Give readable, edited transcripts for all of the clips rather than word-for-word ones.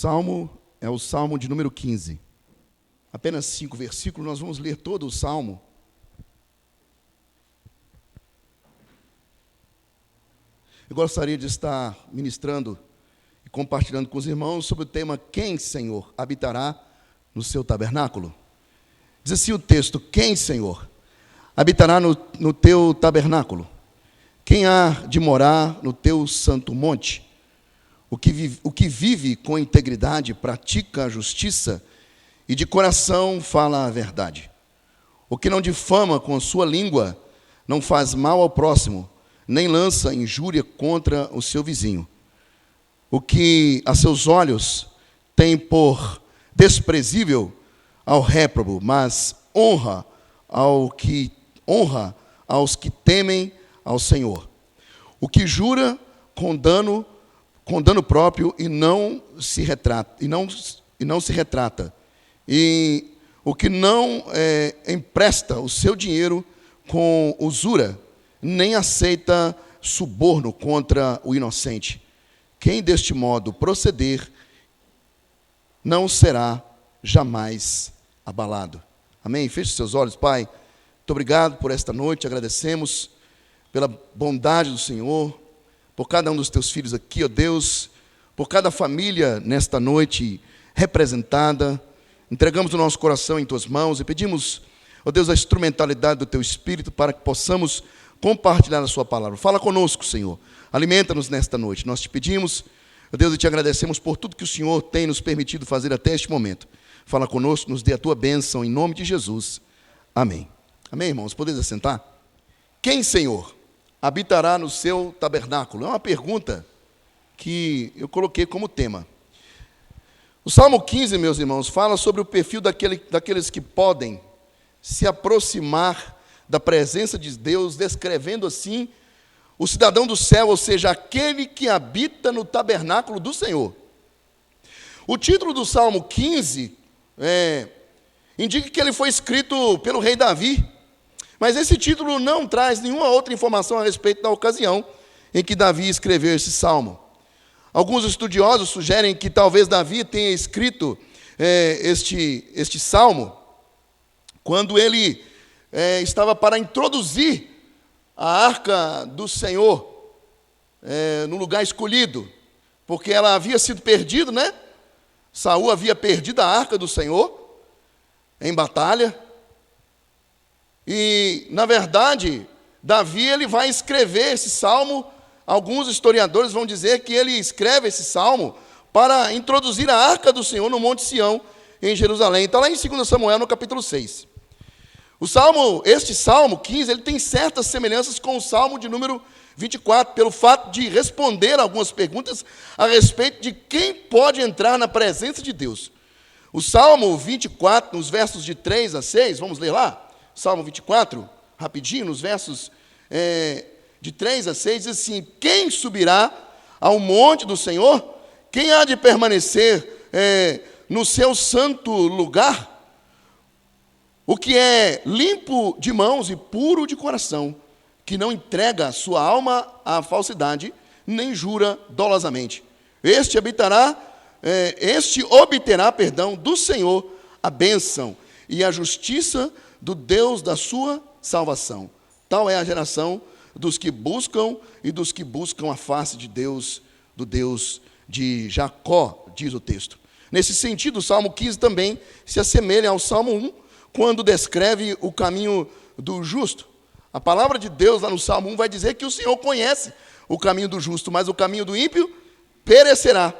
salmo é o Salmo de número 15. Apenas 5 versículos, nós vamos ler todo o Salmo. Eu gostaria de estar ministrando e compartilhando com os irmãos sobre o tema Quem, Senhor, habitará no seu tabernáculo? Diz assim o texto: Quem, Senhor, habitará no teu tabernáculo? Quem há de morar no teu santo monte? O que vive com integridade, pratica a justiça e de coração fala a verdade. O que não difama com a sua língua, não faz mal ao próximo, nem lança injúria contra o seu vizinho. O que a seus olhos tem por desprezível ao réprobo, mas honra aos que temem ao Senhor. O que jura com dano próprio e não se retrata, e o que não empresta o seu dinheiro com usura, nem aceita suborno contra o inocente. Quem deste modo proceder não será jamais abalado. Amém? Feche seus olhos, Pai. Muito obrigado por esta noite, agradecemos pela bondade do Senhor, por cada um dos teus filhos aqui, ó Deus, por cada família nesta noite representada. Entregamos o nosso coração em tuas mãos e pedimos, ó Deus, a instrumentalidade do teu Espírito para que possamos compartilhar a sua palavra. Fala conosco, Senhor. Alimenta-nos nesta noite. Nós te pedimos, ó Deus, e te agradecemos por tudo que o Senhor tem nos permitido fazer até este momento. Fala conosco, nos dê a tua bênção, em nome de Jesus. Amém. Amém, irmãos? Podeis assentar? Quem, Senhor, habitará no seu tabernáculo? É uma pergunta que eu coloquei como tema. O Salmo 15, meus irmãos, fala sobre o perfil daqueles que podem se aproximar da presença de Deus, descrevendo assim o cidadão do céu, ou seja, aquele que habita no tabernáculo do Senhor. O título do Salmo 15 indica que ele foi escrito pelo rei Davi, mas esse título não traz nenhuma outra informação a respeito da ocasião em que Davi escreveu esse salmo. Alguns estudiosos sugerem que talvez Davi tenha escrito este salmo quando ele estava para introduzir a arca do Senhor no lugar escolhido, porque ela havia sido perdida, né? Saul havia perdido a arca do Senhor em batalha. E, na verdade, Davi ele vai escrever esse salmo. Alguns historiadores vão dizer que ele escreve esse salmo para introduzir a arca do Senhor no Monte Sião, em Jerusalém. Está lá em 2 Samuel, no capítulo 6. Este salmo 15, ele tem certas semelhanças com o salmo de número 24, pelo fato de responder algumas perguntas a respeito de quem pode entrar na presença de Deus. O salmo 24, nos versos de 3 a 6, vamos ler lá? Salmo 24, rapidinho, nos versos de 3 a 6, diz assim: Quem subirá ao monte do Senhor? Quem há de permanecer no seu santo lugar? O que é limpo de mãos e puro de coração, que não entrega a sua alma à falsidade, nem jura dolosamente. Este obterá do Senhor a bênção e a justiça do Deus da sua salvação. Tal é a geração dos que buscam e dos que buscam a face de Deus, do Deus de Jacó, diz o texto. Nesse sentido, o Salmo 15 também se assemelha ao Salmo 1, quando descreve o caminho do justo. A palavra de Deus lá no Salmo 1 vai dizer que o Senhor conhece o caminho do justo, mas o caminho do ímpio perecerá.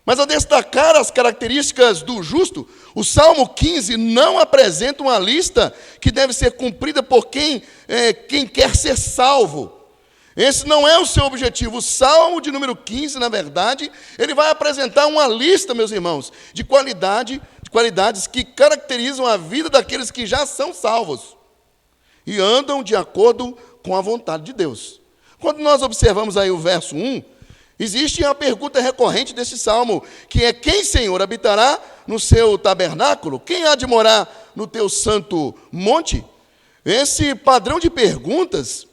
Mas ao destacar as características do justo, o Salmo 15 não apresenta uma lista que deve ser cumprida por quem quer ser salvo. Esse não é o seu objetivo. O Salmo de número 15, na verdade, ele vai apresentar uma lista, meus irmãos, de qualidades que caracterizam a vida daqueles que já são salvos e andam de acordo com a vontade de Deus. Quando nós observamos aí o verso 1, existe uma pergunta recorrente desse salmo, que é: quem, Senhor, habitará no seu tabernáculo? Quem há de morar no teu santo monte? Esse padrão de perguntas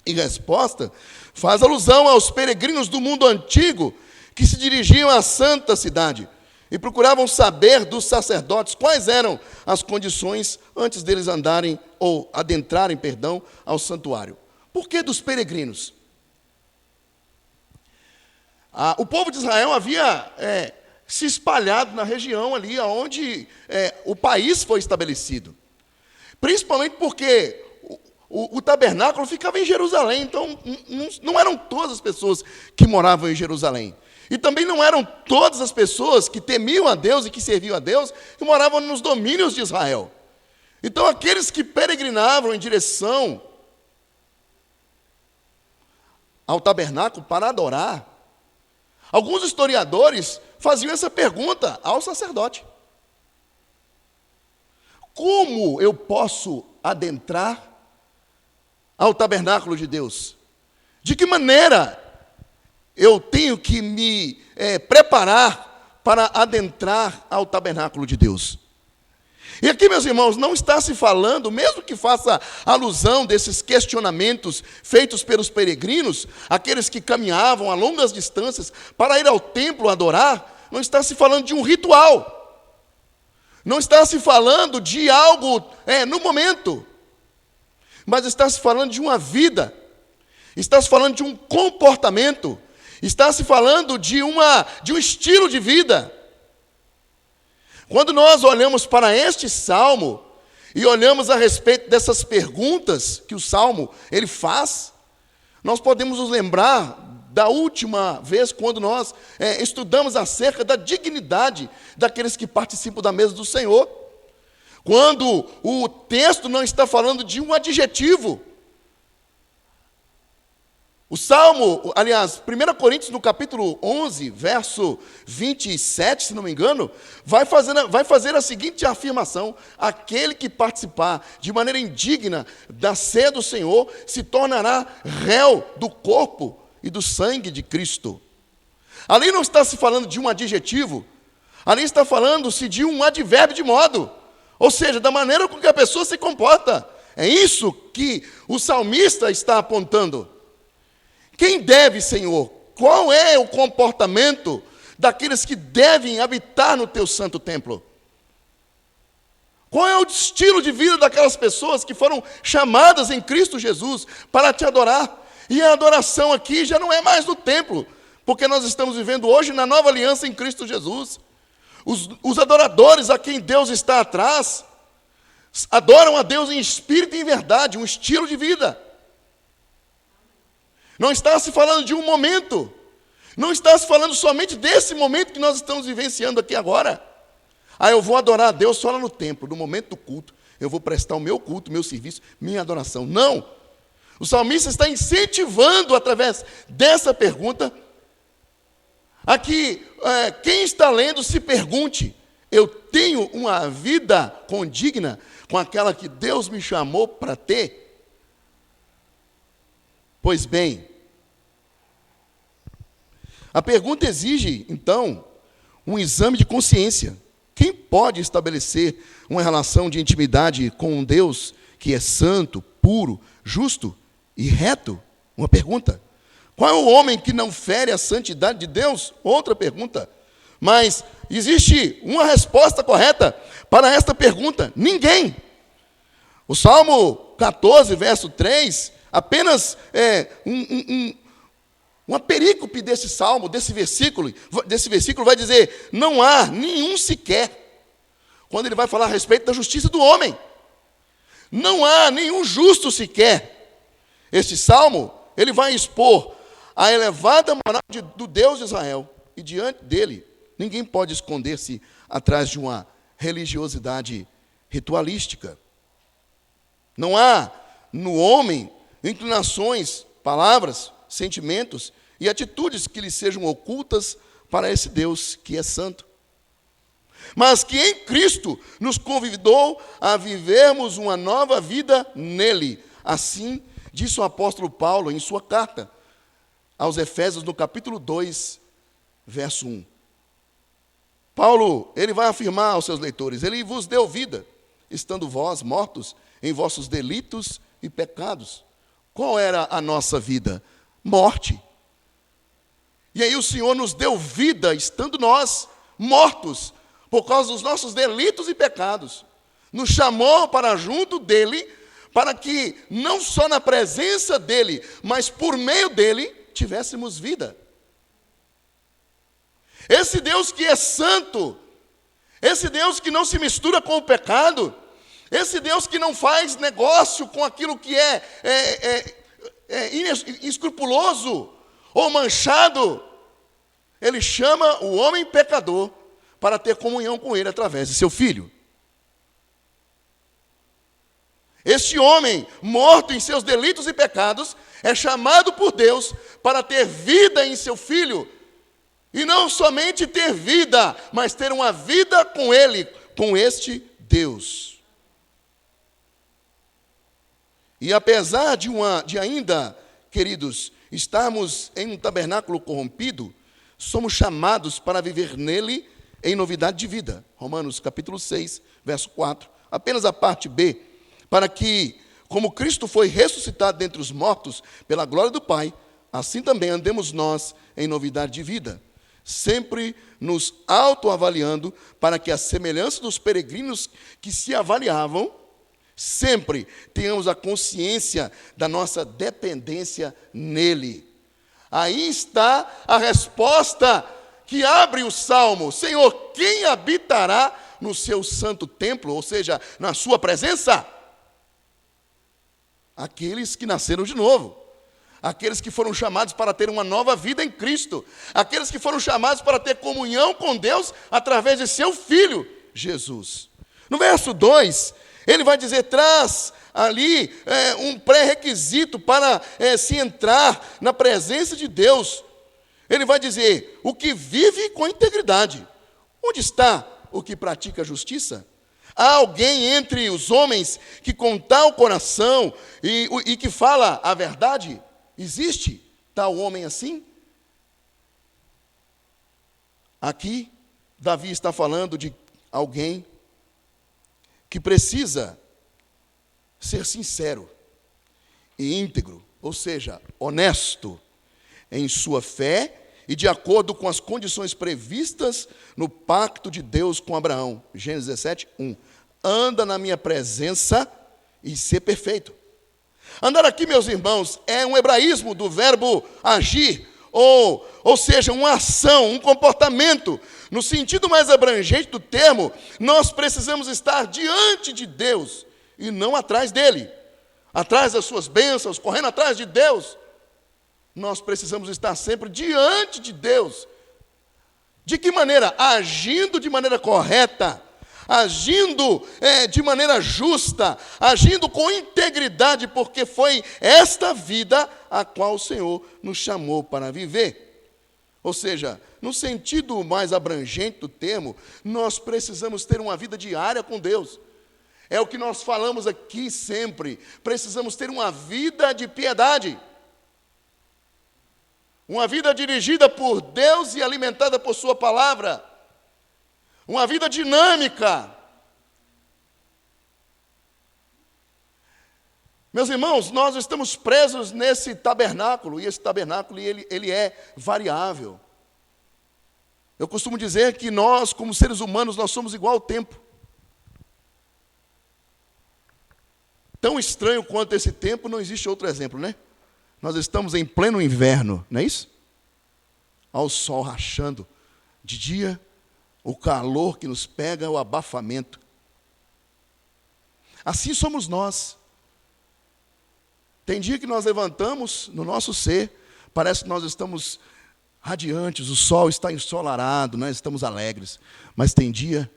e resposta faz alusão aos peregrinos do mundo antigo que se dirigiam à santa cidade e procuravam saber dos sacerdotes quais eram as condições antes deles adentrarem, ao santuário. Por que dos peregrinos? O povo de Israel havia se espalhado na região ali onde o país foi estabelecido. Principalmente porque o tabernáculo ficava em Jerusalém, então não eram todas as pessoas que moravam em Jerusalém. E também não eram todas as pessoas que temiam a Deus e que serviam a Deus que moravam nos domínios de Israel. Então aqueles que peregrinavam em direção ao tabernáculo para adorar, alguns historiadores faziam essa pergunta ao sacerdote: como eu posso adentrar ao tabernáculo de Deus? De que maneira eu tenho que me preparar para adentrar ao tabernáculo de Deus? E aqui, meus irmãos, não está se falando, mesmo que faça alusão desses questionamentos feitos pelos peregrinos, aqueles que caminhavam a longas distâncias para ir ao templo adorar, não está se falando de um ritual. Não está se falando de algo no momento, mas está se falando de uma vida, está se falando de um comportamento, está se falando de um estilo de vida. Quando nós olhamos para este salmo e olhamos a respeito dessas perguntas que o salmo ele faz, nós podemos nos lembrar da última vez quando nós estudamos acerca da dignidade daqueles que participam da mesa do Senhor. Quando o texto não está falando de um adjetivo. O Salmo, aliás, 1 Coríntios, no capítulo 11, verso 27, se não me engano, vai fazer a seguinte afirmação: aquele que participar de maneira indigna da ceia do Senhor se tornará réu do corpo e do sangue de Cristo. Ali não está se falando de um adjetivo, ali está falando-se de um advérbio de modo, ou seja, da maneira com que a pessoa se comporta. É isso que o salmista está apontando. Quem deve, Senhor? Qual é o comportamento daqueles que devem habitar no teu santo templo? Qual é o estilo de vida daquelas pessoas que foram chamadas em Cristo Jesus para te adorar? E a adoração aqui já não é mais no templo, porque nós estamos vivendo hoje na nova aliança em Cristo Jesus. Os adoradores a quem Deus está atrás, adoram a Deus em espírito e em verdade, um estilo de vida. Não está se falando de um momento, não está se falando somente desse momento que nós estamos vivenciando aqui agora. Eu vou adorar a Deus só lá no templo, no momento do culto, eu vou prestar o meu culto, meu serviço, minha adoração. Não! O salmista está incentivando, através dessa pergunta, a que quem está lendo se pergunte: eu tenho uma vida condigna com aquela que Deus me chamou para ter? Pois bem, a pergunta exige, então, um exame de consciência. Quem pode estabelecer uma relação de intimidade com um Deus que é santo, puro, justo e reto? Uma pergunta. Qual é o homem que não fere a santidade de Deus? Outra pergunta. Mas existe uma resposta correta para esta pergunta: ninguém. O Salmo 14, verso 3, apenas uma perícope desse salmo, desse versículo vai dizer: não há nenhum sequer. Quando ele vai falar a respeito da justiça do homem, não há nenhum justo sequer. Este salmo, ele vai expor a elevada moral do Deus de Israel, e diante dele, ninguém pode esconder-se atrás de uma religiosidade ritualística. Não há no homem inclinações, palavras, sentimentos e atitudes que lhe sejam ocultas para esse Deus que é santo. Mas que em Cristo nos convidou a vivermos uma nova vida nele. Assim disse o apóstolo Paulo em sua carta aos Efésios, no capítulo 2, verso 1. Paulo, ele vai afirmar aos seus leitores: ele vos deu vida, estando vós mortos em vossos delitos e pecados. Qual era a nossa vida? Morte. E aí o Senhor nos deu vida, estando nós mortos, por causa dos nossos delitos e pecados. Nos chamou para junto dEle, para que não só na presença dEle, mas por meio dEle, tivéssemos vida. Esse Deus que é santo, esse Deus que não se mistura com o pecado, esse Deus que não faz negócio com aquilo que é inescrupuloso ou manchado, Ele chama o homem pecador para ter comunhão com Ele através de seu Filho. Este homem, morto em seus delitos e pecados, é chamado por Deus para ter vida em seu Filho. E não somente ter vida, mas ter uma vida com Ele, com este Deus. E apesar de ainda, queridos, estarmos em um tabernáculo corrompido, somos chamados para viver nele em novidade de vida. Romanos capítulo 6, verso 4. Apenas a parte B. Para que, como Cristo foi ressuscitado dentre os mortos pela glória do Pai, assim também andemos nós em novidade de vida, sempre nos autoavaliando, para que a semelhança dos peregrinos que se avaliavam, sempre tenhamos a consciência da nossa dependência nele. Aí está a resposta que abre o Salmo: Senhor, quem habitará no seu santo templo, ou seja, na sua presença? Aqueles que nasceram de novo, aqueles que foram chamados para ter uma nova vida em Cristo, aqueles que foram chamados para ter comunhão com Deus através de seu Filho, Jesus. No verso 2, ele vai dizer, traz ali um pré-requisito para se entrar na presença de Deus. Ele vai dizer, o que vive com integridade. Onde está o que pratica a justiça? Há alguém entre os homens que com tal coração e que fala a verdade? Existe tal homem assim? Aqui, Davi está falando de alguém que precisa ser sincero e íntegro, ou seja, honesto em sua fé e de acordo com as condições previstas no pacto de Deus com Abraão. Gênesis 17, 1. Anda na minha presença e ser perfeito. Andar aqui, meus irmãos, é um hebraísmo do verbo agir, ou seja, uma ação, um comportamento. No sentido mais abrangente do termo, nós precisamos estar diante de Deus e não atrás dele, atrás das suas bênçãos, correndo atrás de Deus. Nós precisamos estar sempre diante de Deus. De que maneira? Agindo de maneira correta, agindo de maneira justa, agindo com integridade, porque foi esta vida a qual o Senhor nos chamou para viver. Ou seja, no sentido mais abrangente do termo, nós precisamos ter uma vida diária com Deus. É o que nós falamos aqui sempre. Precisamos ter uma vida de piedade. Uma vida dirigida por Deus e alimentada por sua palavra. Uma vida dinâmica. Meus irmãos, nós estamos presos nesse tabernáculo, e esse tabernáculo ele é variável. Eu costumo dizer que nós, como seres humanos, nós somos igual ao tempo. Tão estranho quanto esse tempo, não existe outro exemplo, né? Nós estamos em pleno inverno, não é isso? Ao sol rachando. De dia, o calor que nos pega, o abafamento. Assim somos nós. Tem dia que nós levantamos no nosso ser, parece que nós estamos radiantes, o sol está ensolarado, nós estamos alegres. Mas tem dia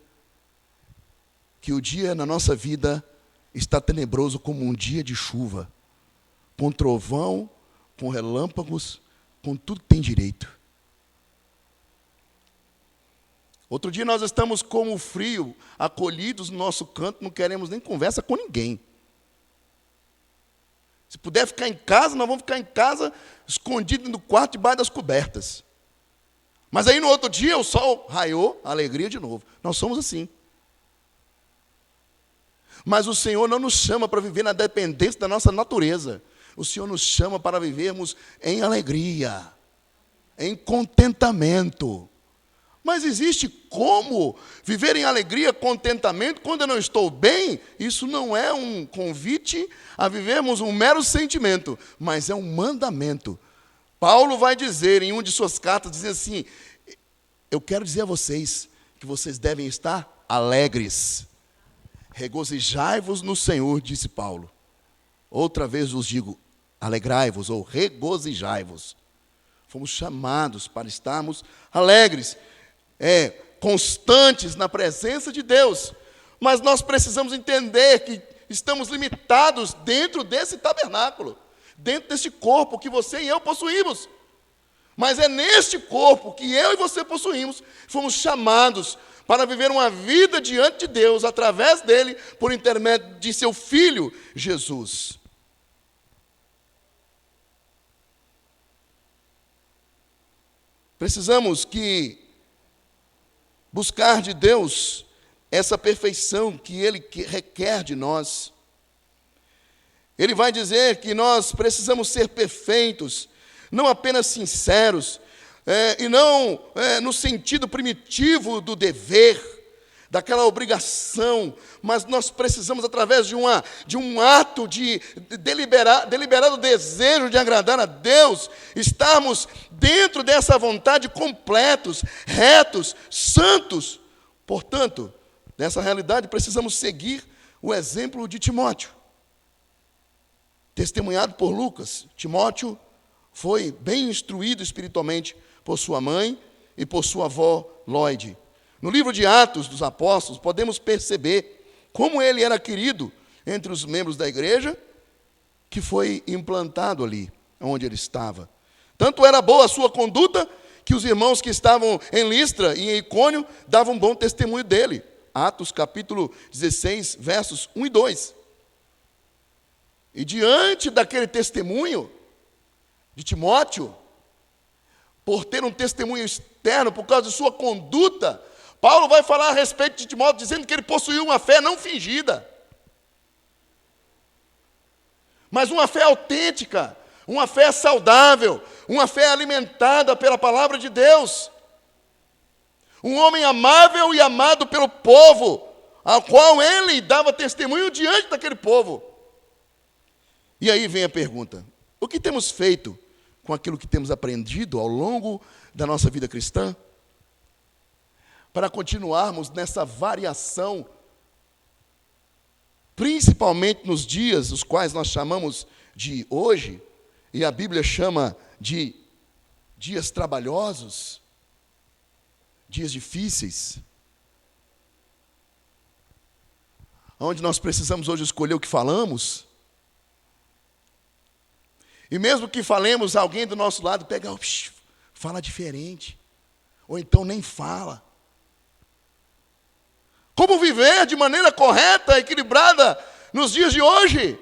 que o dia na nossa vida está tenebroso como um dia de chuva, com trovão, com relâmpagos, com tudo que tem direito. Outro dia nós estamos como o frio, acolhidos no nosso canto, não queremos nem conversa com ninguém. Se puder ficar em casa, nós vamos ficar em casa, escondidos no quarto, debaixo das cobertas. Mas aí no outro dia o sol raiou, alegria de novo. Nós somos assim. Mas o Senhor não nos chama para viver na dependência da nossa natureza. O Senhor nos chama para vivermos em alegria. em contentamento. Mas existe como viver em alegria, contentamento, quando eu não estou bem? Isso não é um convite a vivermos um mero sentimento, mas é um mandamento. Paulo vai dizer em uma de suas cartas, dizer assim, eu quero dizer a vocês que vocês devem estar alegres. Regozijai-vos no Senhor, disse Paulo. Outra vez vos digo, alegrai-vos ou regozijai-vos. Fomos chamados para estarmos alegres, constantes na presença de Deus. Mas nós precisamos entender que estamos limitados dentro desse tabernáculo, dentro desse corpo que você e eu possuímos. Mas é neste corpo que eu e você possuímos, fomos chamados para viver uma vida diante de Deus, através dele, por intermédio de seu Filho, Jesus. Precisamos buscar de Deus essa perfeição que Ele requer de nós. Ele vai dizer que nós precisamos ser perfeitos, não apenas sinceros, e não no sentido primitivo do dever, daquela obrigação, mas nós precisamos, através de um ato de deliberado desejo de agradar a Deus, estarmos dentro dessa vontade completos, retos, santos. Portanto, nessa realidade precisamos seguir o exemplo de Timóteo. Testemunhado por Lucas, Timóteo foi bem instruído espiritualmente por sua mãe e por sua avó Lloyd. No livro de Atos dos Apóstolos, podemos perceber como ele era querido entre os membros da igreja que foi implantado ali, onde ele estava. Tanto era boa a sua conduta, que os irmãos que estavam em Listra e em Icônio davam bom testemunho dele. Atos capítulo 16, versos 1 e 2. E diante daquele testemunho de Timóteo, por ter um testemunho externo, por causa de sua conduta, Paulo vai falar a respeito de Timóteo, dizendo que ele possuía uma fé não fingida, mas uma fé autêntica, uma fé saudável, uma fé alimentada pela palavra de Deus. Um homem amável e amado pelo povo, ao qual ele dava testemunho diante daquele povo. E aí vem a pergunta: o que temos feito com aquilo que temos aprendido ao longo da nossa vida cristã, para continuarmos nessa variação, principalmente nos dias os quais nós chamamos de hoje, e a Bíblia chama de dias trabalhosos, dias difíceis, onde nós precisamos hoje escolher o que falamos, e mesmo que falemos, alguém do nosso lado pega, fala diferente, ou então nem fala. Como viver de maneira correta, equilibrada, nos dias de hoje?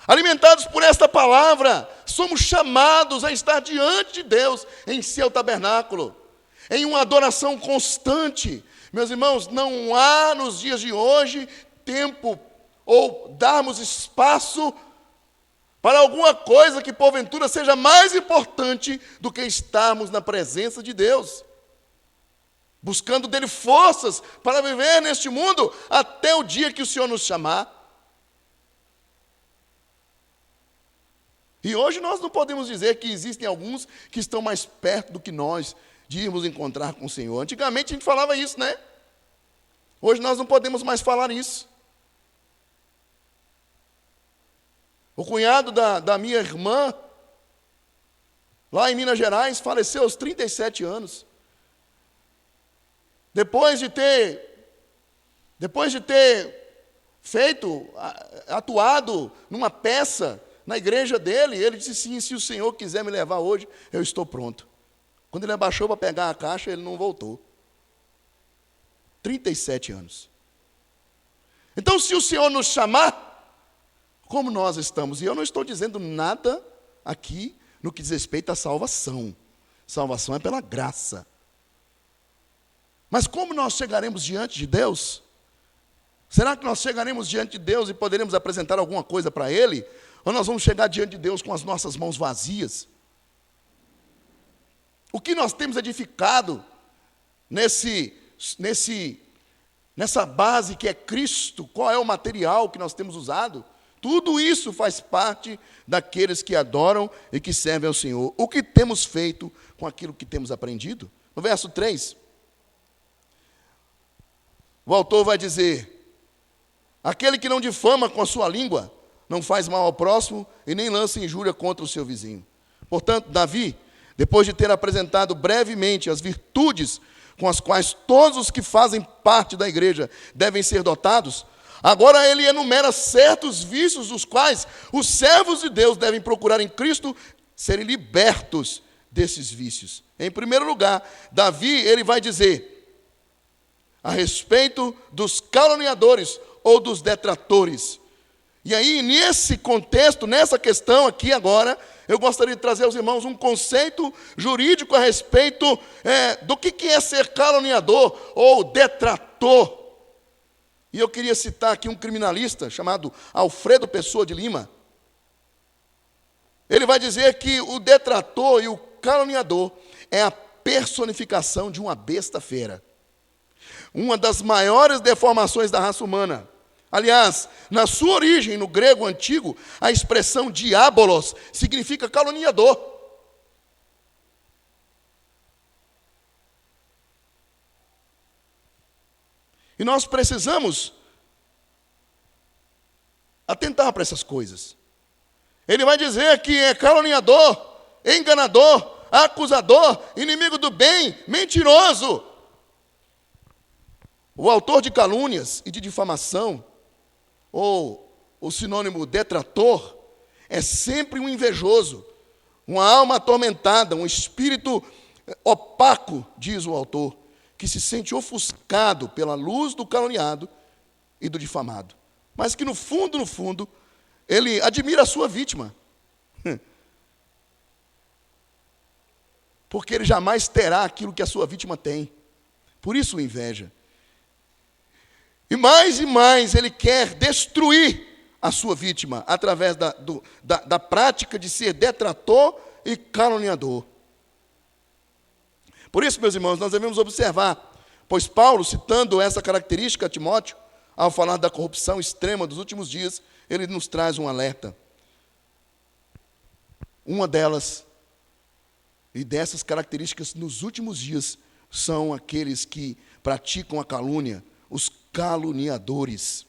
Alimentados por esta palavra, somos chamados a estar diante de Deus, em seu tabernáculo, em uma adoração constante. Meus irmãos, não há nos dias de hoje tempo ou darmos espaço para alguma coisa que porventura seja mais importante do que estarmos na presença de Deus, buscando dele forças para viver neste mundo até o dia que o Senhor nos chamar. E hoje nós não podemos dizer que existem alguns que estão mais perto do que nós de irmos encontrar com o Senhor. Antigamente a gente falava isso, né? Hoje nós não podemos mais falar isso. O cunhado da minha irmã, lá em Minas Gerais, faleceu aos 37 anos. Depois de ter atuado numa peça na igreja dele, ele disse sim, se o Senhor quiser me levar hoje, eu estou pronto. Quando ele abaixou para pegar a caixa, ele não voltou. 37 anos. Então, se o Senhor nos chamar, como nós estamos? E eu não estou dizendo nada aqui no que diz respeito à salvação. Salvação é pela graça. Mas como nós chegaremos diante de Deus? Será que nós chegaremos diante de Deus e poderemos apresentar alguma coisa para Ele? ou nós vamos chegar diante de Deus com as nossas mãos vazias? O que nós temos edificado nessa base que é Cristo? Qual é o material que nós temos usado? Tudo isso faz parte daqueles que adoram e que servem ao Senhor. O que temos feito com aquilo que temos aprendido? No verso 3, o autor vai dizer: aquele que não difama com a sua língua, não faz mal ao próximo e nem lança injúria contra o seu vizinho. Portanto, Davi, depois de ter apresentado brevemente as virtudes com as quais todos os que fazem parte da igreja devem ser dotados, agora ele enumera certos vícios dos quais os servos de Deus devem procurar em Cristo serem libertos desses vícios. Em primeiro lugar, Davi, ele vai dizer a respeito dos caluniadores ou dos detratores. E aí, nesse contexto, nessa questão aqui agora, eu gostaria de trazer aos irmãos um conceito jurídico a respeito do que é ser caluniador ou detrator. E eu queria citar aqui um criminalista chamado Alfredo Pessoa de Lima. Ele vai dizer que o detrator e o caluniador é a personificação de uma besta fera. Uma das maiores deformações da raça humana. Aliás, na sua origem, no grego antigo, a expressão diabolos significa caluniador. E nós precisamos atentar para essas coisas. Ele vai dizer que é caluniador, enganador, acusador, inimigo do bem, mentiroso. O autor de calúnias e de difamação, ou o sinônimo detrator, é sempre um invejoso, uma alma atormentada, um espírito opaco, diz o autor, que se sente ofuscado pela luz do caluniado e do difamado, mas que no fundo, ele admira a sua vítima, porque ele jamais terá aquilo que a sua vítima tem, por isso inveja. E mais ele quer destruir a sua vítima através da prática de ser detrator e caluniador. Por isso, meus irmãos, nós devemos observar, pois Paulo, citando essa característica a Timóteo, ao falar da corrupção extrema dos últimos dias, ele nos traz um alerta. Uma delas, e dessas características nos últimos dias, são aqueles que praticam a calúnia, os caluniadores.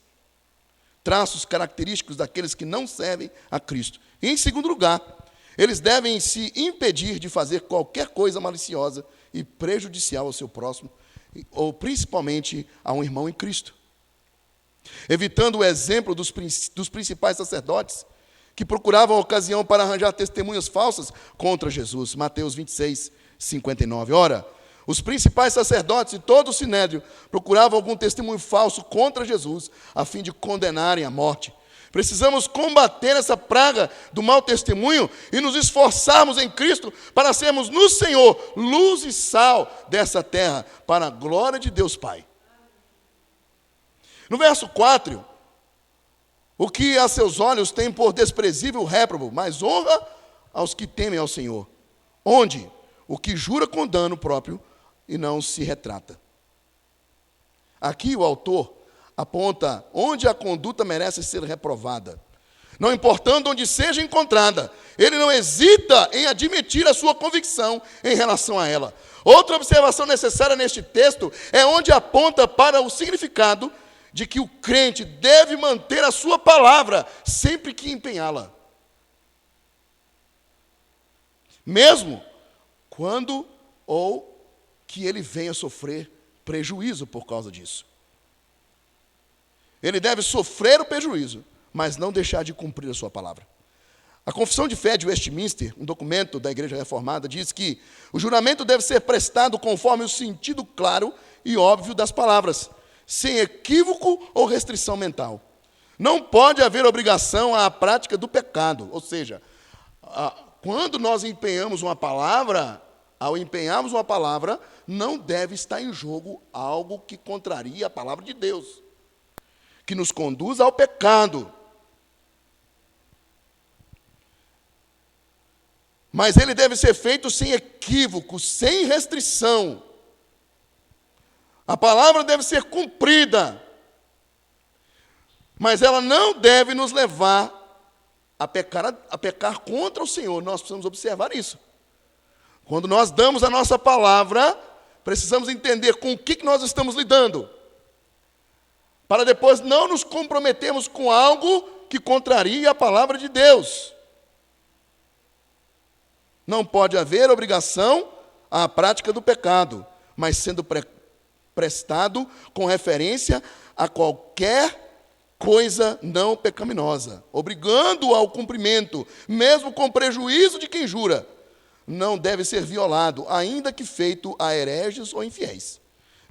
Traços característicos daqueles que não servem a Cristo. E, em segundo lugar, eles devem se impedir de fazer qualquer coisa maliciosa e prejudicial ao seu próximo, ou principalmente a um irmão em Cristo. Evitando o exemplo dos principais sacerdotes, que procuravam a ocasião para arranjar testemunhas falsas contra Jesus. Mateus 26, 59. Ora, os principais sacerdotes e todo o sinédrio procuravam algum testemunho falso contra Jesus, a fim de condenarem à morte. Precisamos combater essa praga do mau testemunho e nos esforçarmos em Cristo para sermos no Senhor luz e sal dessa terra, para a glória de Deus Pai. No verso 4, o que a seus olhos tem por desprezível réprobo, mas honra aos que temem ao Senhor. Onde o que jura com dano próprio e não se retrata. Aqui o autor aponta onde a conduta merece ser reprovada. Não importando onde seja encontrada, ele não hesita em admitir a sua convicção em relação a ela. Outra observação necessária neste texto é onde aponta para o significado de que o crente deve manter a sua palavra sempre que empenhá-la. Mesmo quando ou que ele venha sofrer prejuízo por causa disso. Ele deve sofrer o prejuízo, mas não deixar de cumprir a sua palavra. A Confissão de Fé de Westminster, um documento da Igreja Reformada, diz que o juramento deve ser prestado conforme o sentido claro e óbvio das palavras, sem equívoco ou restrição mental. Não pode haver obrigação à prática do pecado, ou seja, quando nós empenhamos uma palavra, ao empenharmos uma palavra, não deve estar em jogo algo que contraria a palavra de Deus, que nos conduz ao pecado. Mas ele deve ser feito sem equívoco, sem restrição. A palavra deve ser cumprida, mas ela não deve nos levar a pecar contra o Senhor. Nós precisamos observar isso. Quando nós damos a nossa palavra, precisamos entender com o que nós estamos lidando, para depois não nos comprometermos com algo que contrarie a palavra de Deus. Não pode haver obrigação à prática do pecado, mas sendo prestado com referência a qualquer coisa não pecaminosa, obrigando-o ao cumprimento, mesmo com prejuízo de quem jura. Não deve ser violado, ainda que feito a hereges ou infiéis.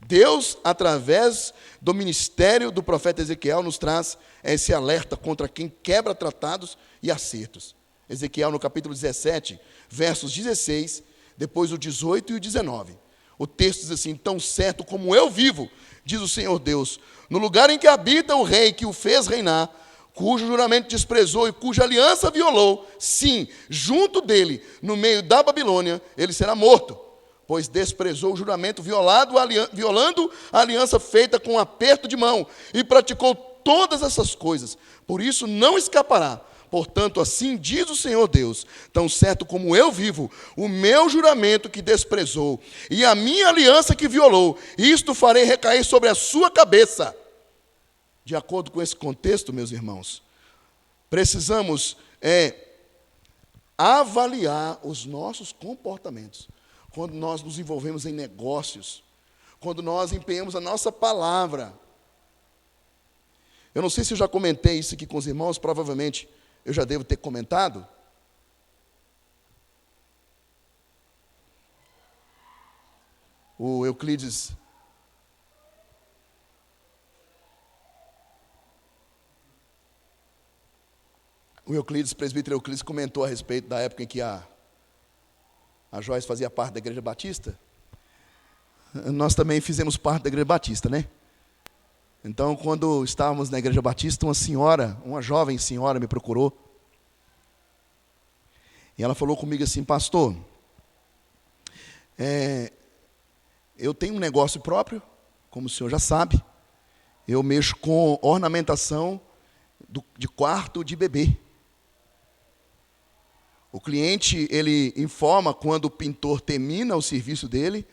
Deus, através do ministério do profeta Ezequiel, nos traz esse alerta contra quem quebra tratados e acertos. Ezequiel, no capítulo 17, versos 16, depois o 18 e o 19. O texto diz assim: tão certo como eu vivo, diz o Senhor Deus, no lugar em que habita o rei que o fez reinar, cujo juramento desprezou e cuja aliança violou, sim, junto dele, no meio da Babilônia, ele será morto, pois desprezou o juramento violando a aliança feita com um aperto de mão, e praticou todas essas coisas, por isso não escapará. Portanto, assim diz o Senhor Deus, tão certo como eu vivo, o meu juramento que desprezou e a minha aliança que violou, isto farei recair sobre a sua cabeça. De acordo com esse contexto, meus irmãos, precisamos avaliar os nossos comportamentos. Quando nós nos envolvemos em negócios, quando nós empenhamos a nossa palavra. Eu não sei se eu já comentei isso aqui com os irmãos, provavelmente eu já devo ter comentado. O Euclides presbítero Euclides, comentou a respeito da época em que a Joyce fazia parte da Igreja Batista. Nós também fizemos parte da Igreja Batista, né? Então, quando estávamos na Igreja Batista, uma jovem senhora me procurou. E ela falou comigo assim: pastor, eu tenho um negócio próprio, como o senhor já sabe. Eu mexo com ornamentação de quarto de bebê. O cliente, ele informa quando o pintor termina o serviço dele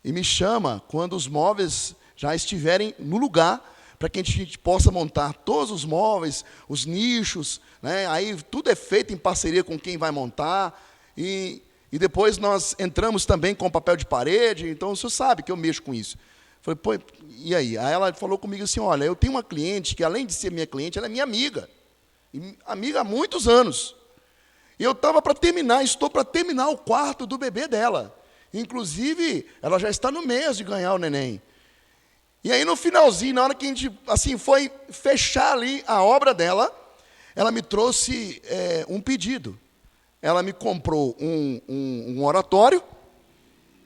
e me chama quando os móveis já estiverem no lugar, para que a gente possa montar todos os móveis, os nichos, né? Aí tudo é feito em parceria com quem vai montar, e depois nós entramos também com papel de parede. Então o senhor sabe que eu mexo com isso. Falei, pô, e aí? Aí ela falou comigo assim: olha, eu tenho uma cliente que, além de ser minha cliente, ela é minha amiga, e amiga há muitos anos. E eu estou para terminar o quarto do bebê dela. Inclusive, ela já está no mês de ganhar o neném. E aí, no finalzinho, na hora que a gente assim, foi fechar ali a obra dela, ela me trouxe um pedido. Ela me comprou um oratório,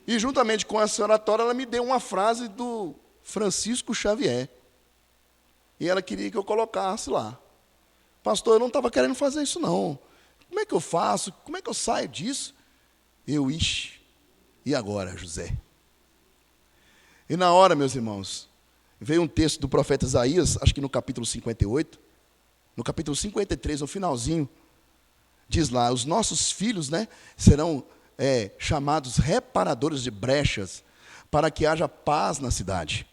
e juntamente com esse oratório, ela me deu uma frase do Francisco Xavier. E ela queria que eu colocasse lá. Pastor, eu não estava querendo fazer isso, não. Como é que eu faço? Como é que eu saio disso? E agora, José? E na hora, meus irmãos, veio um texto do profeta Isaías, acho que no capítulo 58, no capítulo 53, no finalzinho, diz lá: os nossos filhos, né, serão chamados reparadores de brechas, para que haja paz na cidade.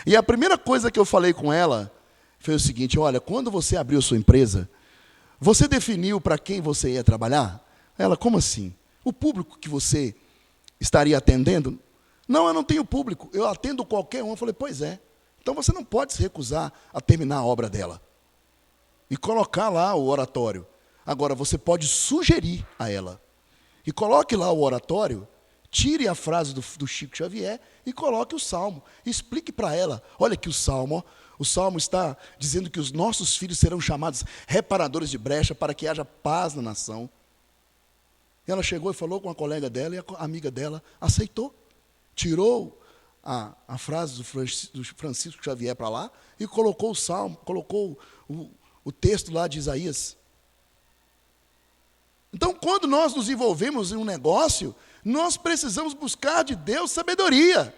E a primeira coisa que eu falei com ela foi o seguinte: olha, quando você abriu sua empresa, você definiu para quem você ia trabalhar? Ela: como assim? O público que você estaria atendendo? Não, eu não tenho público, eu atendo qualquer um. Eu falei: pois é, então você não pode se recusar a terminar a obra dela e colocar lá o oratório. Agora, você pode sugerir a ela, e coloque lá o oratório, tire a frase do Chico Xavier e coloque o salmo. Explique para ela: olha que o salmo está dizendo que os nossos filhos serão chamados reparadores de brecha, para que haja paz na nação. E ela chegou e falou com a colega dela, e a amiga dela aceitou. Tirou a frase do Francisco Xavier para lá e colocou o salmo, colocou o texto lá de Isaías. Então, quando nós nos envolvemos em um negócio, nós precisamos buscar de Deus sabedoria.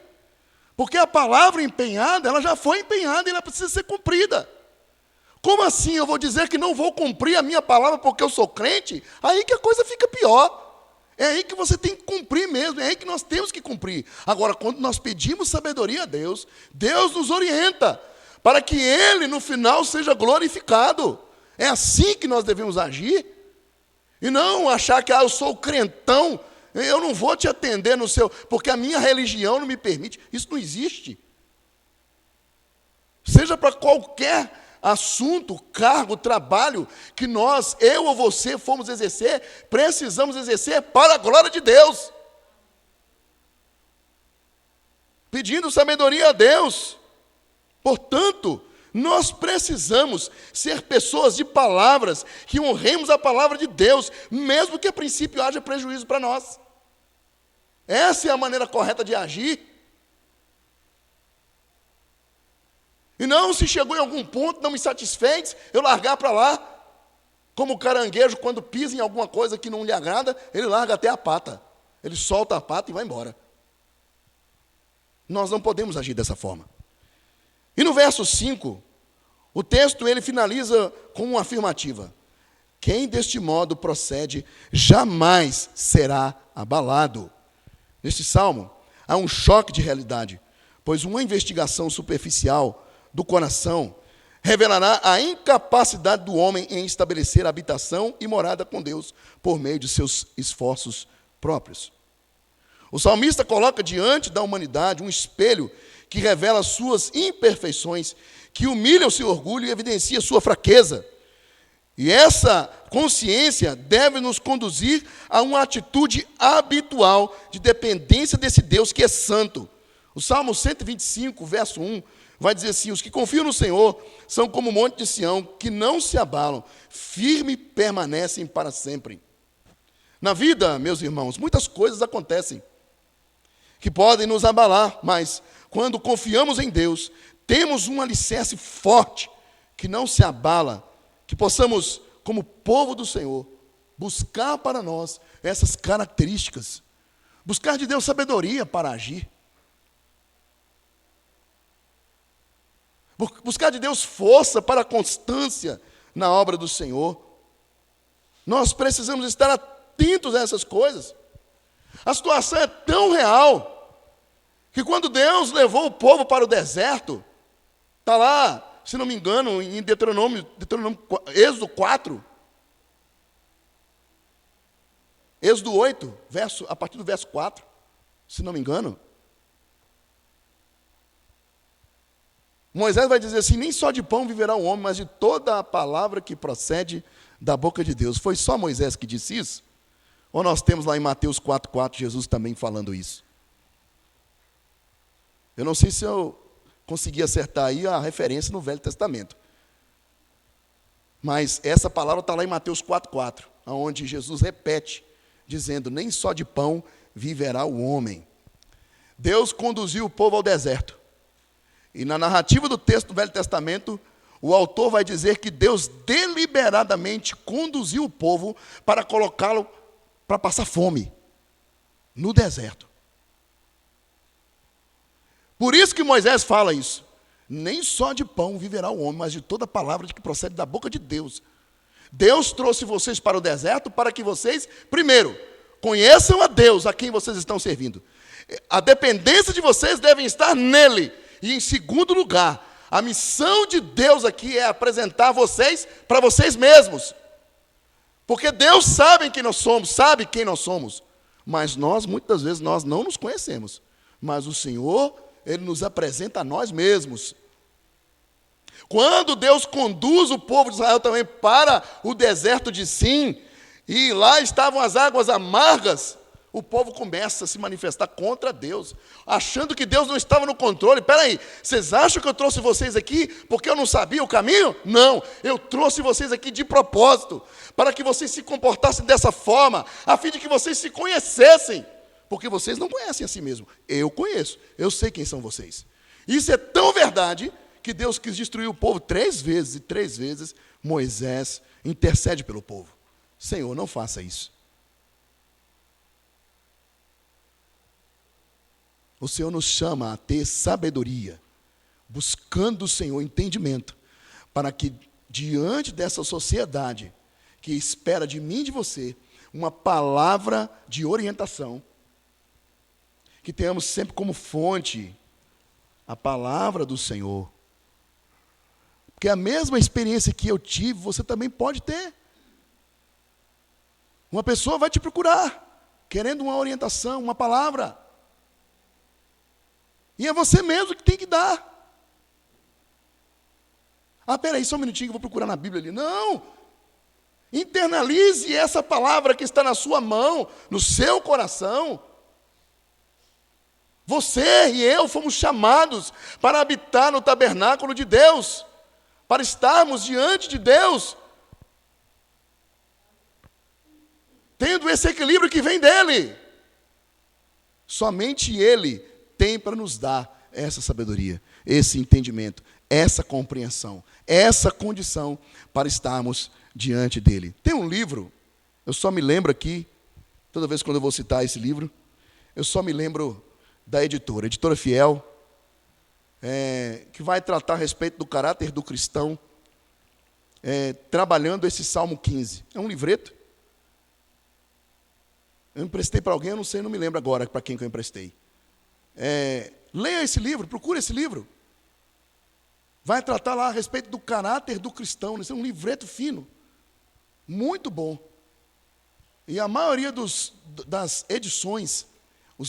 Porque a palavra empenhada, ela já foi empenhada e ela precisa ser cumprida. Como assim eu vou dizer que não vou cumprir a minha palavra porque eu sou crente? Aí que a coisa fica pior. É aí que você tem que cumprir mesmo, é aí que nós temos que cumprir. Agora, quando nós pedimos sabedoria a Deus, Deus nos orienta para que Ele, no final, seja glorificado. É assim que nós devemos agir. E não achar que eu sou crentão, eu não vou te atender no seu... Porque a minha religião não me permite. Isso não existe. Seja para qualquer assunto, cargo, trabalho que nós, eu ou você, fomos exercer, precisamos exercer para a glória de Deus. Pedindo sabedoria a Deus. Portanto, nós precisamos ser pessoas de palavras, que honremos a palavra de Deus, mesmo que a princípio haja prejuízo para nós. Essa é a maneira correta de agir. E não, se chegou em algum ponto, não me satisfez, eu largar para lá. Como o caranguejo, quando pisa em alguma coisa que não lhe agrada, ele larga até a pata. Ele solta a pata e vai embora. Nós não podemos agir dessa forma. E no verso 5, o texto ele finaliza com uma afirmativa. Quem deste modo procede, jamais será abalado. Neste salmo, há um choque de realidade, pois uma investigação superficial do coração revelará a incapacidade do homem em estabelecer habitação e morada com Deus por meio de seus esforços próprios. O salmista coloca diante da humanidade um espelho que revela suas imperfeições, que humilha o seu orgulho e evidencia sua fraqueza. E essa consciência deve nos conduzir a uma atitude habitual de dependência desse Deus que é santo. O Salmo 125, verso 1, vai dizer assim: os que confiam no Senhor são como o monte de Sião, que não se abalam, firme permanecem para sempre. Na vida, meus irmãos, muitas coisas acontecem que podem nos abalar, mas quando confiamos em Deus, temos um alicerce forte que não se abala, que possamos, como povo do Senhor, buscar para nós essas características, buscar de Deus sabedoria para agir, buscar de Deus força para a constância na obra do Senhor. Nós precisamos estar atentos a essas coisas. A situação é tão real que quando Deus levou o povo para o deserto, está lá, se não me engano, em Êxodo 4, Êxodo 8, a partir do verso 4, se não me engano, Moisés vai dizer assim: nem só de pão viverá o homem, mas de toda a palavra que procede da boca de Deus. Foi só Moisés que disse isso? Ou nós temos lá em Mateus 4,4 Jesus também falando isso? Eu não sei se eu consegui acertar aí a referência no Velho Testamento. Mas essa palavra está lá em Mateus 4,4, onde Jesus repete, dizendo: nem só de pão viverá o homem. Deus conduziu o povo ao deserto. E na narrativa do texto do Velho Testamento, o autor vai dizer que Deus deliberadamente conduziu o povo para colocá-lo para passar fome no deserto. Por isso que Moisés fala isso. Nem só de pão viverá o homem, mas de toda palavra que procede da boca de Deus. Deus trouxe vocês para o deserto para que vocês, primeiro, conheçam a Deus a quem vocês estão servindo. A dependência de vocês deve estar nele. E em segundo lugar, a missão de Deus aqui é apresentar vocês para vocês mesmos. Porque Deus sabe quem nós somos, sabe quem nós somos. Mas nós, muitas vezes, nós não nos conhecemos. Mas o Senhor, Ele nos apresenta a nós mesmos. Quando Deus conduz o povo de Israel também para o deserto de Sim, e lá estavam as águas amargas, o povo começa a se manifestar contra Deus, achando que Deus não estava no controle. Espera aí, vocês acham que eu trouxe vocês aqui porque eu não sabia o caminho? Não, eu trouxe vocês aqui de propósito, para que vocês se comportassem dessa forma, a fim de que vocês se conhecessem, porque vocês não conhecem a si mesmos. Eu conheço, eu sei quem são vocês. Isso é tão verdade que Deus quis destruir o povo 3 vezes, e 3 vezes Moisés intercede pelo povo. Senhor, não faça isso. O Senhor nos chama a ter sabedoria, buscando o Senhor entendimento, para que diante dessa sociedade que espera de mim e de você uma palavra de orientação, que tenhamos sempre como fonte a palavra do Senhor. Porque a mesma experiência que eu tive, você também pode ter. Uma pessoa vai te procurar, querendo uma orientação, uma palavra. E é você mesmo que tem que dar. Ah, peraí, só um minutinho que eu vou procurar na Bíblia ali. Não! Internalize essa palavra que está na sua mão, no seu coração. Você e eu fomos chamados para habitar no tabernáculo de Deus, para estarmos diante de Deus, tendo esse equilíbrio que vem dEle. Somente Ele tem para nos dar essa sabedoria, esse entendimento, essa compreensão, essa condição para estarmos diante dEle. Tem um livro, eu só me lembro aqui, toda vez quando eu vou citar esse livro, eu só me lembro da editora Fiel, que vai tratar a respeito do caráter do cristão, trabalhando esse Salmo 15. É um livreto. Eu emprestei para alguém, eu não sei, não me lembro agora para quem que eu emprestei. Leia esse livro, procure esse livro. Vai tratar lá a respeito do caráter do cristão. Esse é um livreto fino, muito bom. E a maioria das edições,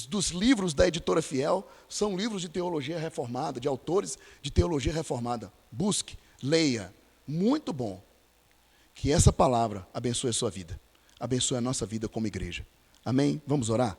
dos livros da editora Fiel, são livros de teologia reformada, de autores de teologia reformada. Busque, leia, muito bom. Que essa palavra abençoe a sua vida, abençoe a nossa vida como igreja. Amém? Vamos orar?